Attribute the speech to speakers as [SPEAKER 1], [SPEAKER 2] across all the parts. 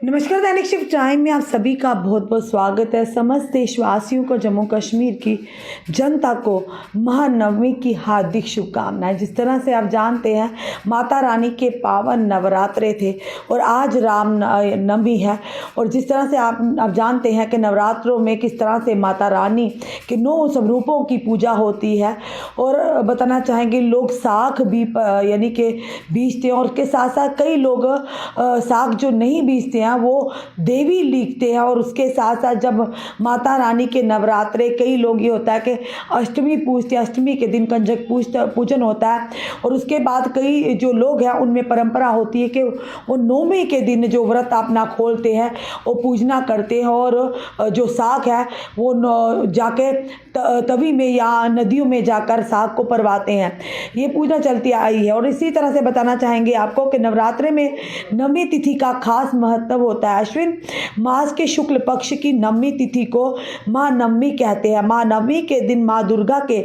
[SPEAKER 1] नमस्कार, दैनिक shift time में आप सभी का बहुत बहुत स्वागत है। समस्त देशवासियों को, जम्मू कश्मीर की जनता को महानवमी की हार्दिक शुभकामनाएं। जिस तरह से आप जानते हैं माता रानी के पावन नवरात्रे थे और आज राम नवमी है। और जिस तरह से आप जानते हैं कि नवरात्रों में किस तरह से माता रानी के 9 स्वरूपों की पूजा होती है। और बताना चाहेंगे लोग साग भी यानी कि बीजते हैं, और उसके साथ साथ कई लोग साग जो नहीं बीजते हैं वो देवी लिखते हैं। और उसके साथ साथ जब माता रानी के नवरात्रे, कई लोग ये होता है कि अष्टमी पूजते हैं, अष्टमी के दिन कंजक पूजन होता है। और उसके बाद कई जो लोग हैं उनमें परंपरा होती है कि वो नौमी के दिन जो व्रत अपना खोलते हैं वो पूजना करते हैं, और जो साग है वो जाके तवी में या नदियों में जाकर साग को परवाते हैं। ये पूजा चलती आई है। और इसी तरह से बताना चाहेंगे आपको कि नवरात्रे में नवमी तिथि का खास महत्व होता है। अश्विन मास के शुक्ल पक्ष की नवमी तिथि को माँ नवमी कहते हैं। माँ नवमी के दिन माँ दुर्गा के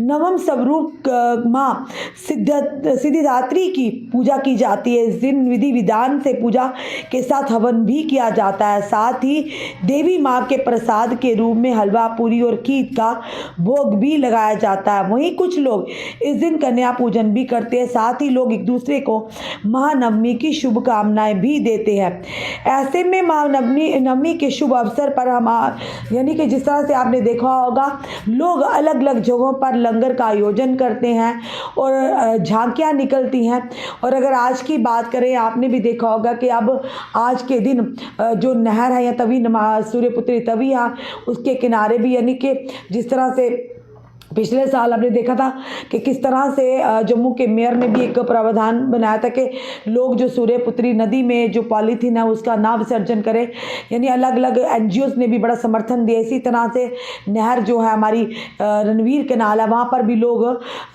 [SPEAKER 1] नवम स्वरूप माँ सिद्धिदात्री की पूजा की जाती है। इस दिन विधि विधान से पूजा के साथ हवन भी किया जाता है। साथ ही देवी माँ के प्रसाद के रूप में हलवा, पूरी और खीर का भोग भी लगाया जाता है। वहीं कुछ लोग इस दिन कन्या पूजन भी करते हैं। साथ ही लोग एक दूसरे को महानवमी की शुभकामनाएं भी देते हैं। ऐसे में महानवमी के शुभ अवसर पर हम यानी कि जिस तरह से आपने देखा होगा लोग अलग अलग जगहों पर लंगर का आयोजन करते हैं और झांकियां निकलती हैं। और अगर आज की बात करें, आपने भी देखा होगा कि अब आज के दिन जो नहर है या तवी, सूर्यपुत्री तवी है, उसके किनारे भी यानी कि जिस तरह से पिछले साल आपने देखा था कि किस तरह से जम्मू के मेयर ने भी एक प्रावधान बनाया था कि लोग जो सूर्यपुत्री नदी में जो पॉलीथीन है उसका ना विसर्जन करें। यानी अलग अलग एनजीओज ने भी बड़ा समर्थन दिया। इसी तरह से नहर जो है हमारी रणवीर कैनाल है, वहाँ पर भी लोग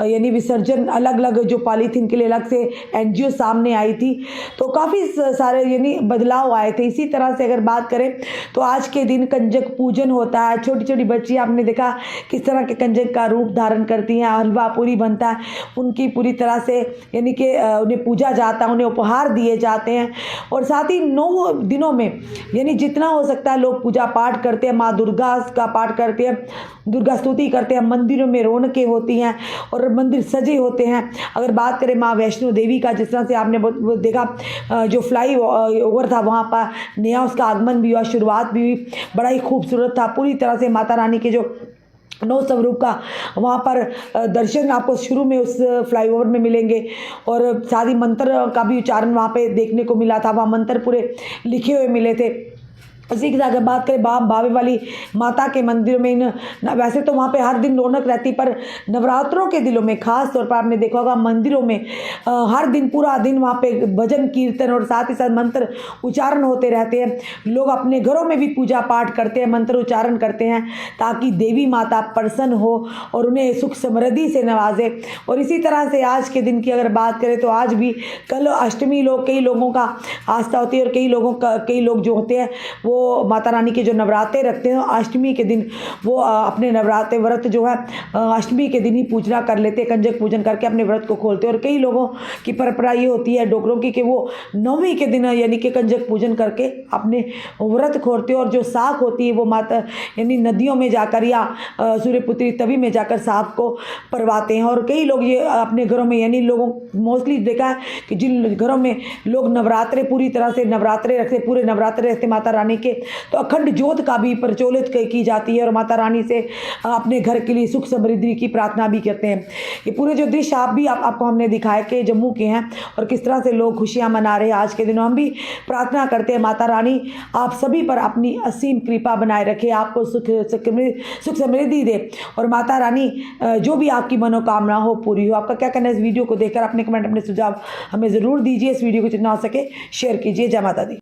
[SPEAKER 1] यानी विसर्जन अलग अलग जो पॉलीथीन के लिए अलग से एनजीओ सामने आई थी, तो काफ़ी सारे यानी बदलाव आए थे। इसी तरह से अगर बात करें तो आज के दिन कंजक पूजन होता है। छोटी छोटी बच्ची आपने देखा किस तरह के कंजक का रूप धारण करती हैं, हलवा पूरी बनता है, उनकी पूरी तरह से यानी कि उन्हें पूजा जाता है, उन्हें उपहार दिए जाते हैं। और साथ ही 9 दिनों में यानी जितना हो सकता है लोग पूजा पाठ करते हैं, माँ दुर्गा का पाठ करते हैं, दुर्गा स्तुति करते हैं। मंदिरों में रौनकें होती हैं और मंदिर सजे होते हैं। अगर बात करें माँ वैष्णो देवी का, जिस तरह से आपने देखा जो फ्लाई ओवर था वहाँ पर नया उसका आगमन भी हुआ, शुरुआत भी हुई, बड़ा ही खूबसूरत था। पूरी तरह से माता रानी के जो 9 स्वरूप का वहाँ पर दर्शन आपको शुरू में उस फ्लाईओवर में मिलेंगे। और साथ ही मंत्र का भी उच्चारण वहाँ पे देखने को मिला था, वहाँ मंत्र पूरे लिखे हुए मिले थे। इसी के साथ अगर बात करें बावे वाली माता के मंदिर में, वैसे तो वहाँ पे हर दिन रौनक रहती, पर नवरात्रों के दिनों में खास तौर पर आपने देखा होगा मंदिरों में हर दिन पूरा दिन वहाँ पे भजन कीर्तन और साथ ही साथ मंत्र उच्चारण होते रहते हैं। लोग अपने घरों में भी पूजा पाठ करते हैं, मंत्र उच्चारण करते हैं ताकि देवी माता प्रसन्न हो और उन्हें सुख समृद्धि से नवाजे। और इसी तरह से आज के दिन की अगर बात करें तो आज भी कल अष्टमी कई लोगों का आस्था होती है, और कई लोग जो होते हैं वो माता रानी के जो नवरात्रे रखते हैं अष्टमी के दिन वो अपने नवरात्रे व्रत जो है अष्टमी के दिन ही पूजना कर लेते हैं, कंजक पूजन करके अपने व्रत को खोलते हैं। और कई लोगों की परंपरा ये होती है डोगरों की कि वो नवमी के दिन यानी कि कंजक पूजन करके अपने व्रत खोलते हैं। और जो साग होती है वो माता यानी नदियों में जाकर या सूर्यपुत्री तवी में जाकर साग को परवाते हैं। और कई लोग ये अपने घरों में यानी लोगों मोस्टली देखा है कि जिन घरों में लोग नवरात्रे पूरी तरह से नवरात्रे रखते, पूरे नवरात्रे रखते माता रानी के, तो अखंड ज्योत का भी प्रज्वलित की जाती है और माता रानी से अपने घर के लिए सुख समृद्धि की प्रार्थना भी करते हैं। ये पूरे जो दृश्य आपको हमने दिखाया कि जम्मू के हैं और किस तरह से लोग खुशियां मना रहे हैं आज के दिनों। हम भी प्रार्थना करते हैं माता रानी आप सभी पर अपनी असीम कृपा बनाए रखे, आपको सुख समृद्धि दे और माता रानी जो भी आपकी मनोकामना हो पूरी हो। आपका क्या कहना है इस वीडियो को देखकर? अपने कमेंट, अपने सुझाव हमें ज़रूर दीजिए। इस वीडियो को जितना हो सके शेयर कीजिए। जय माता दी।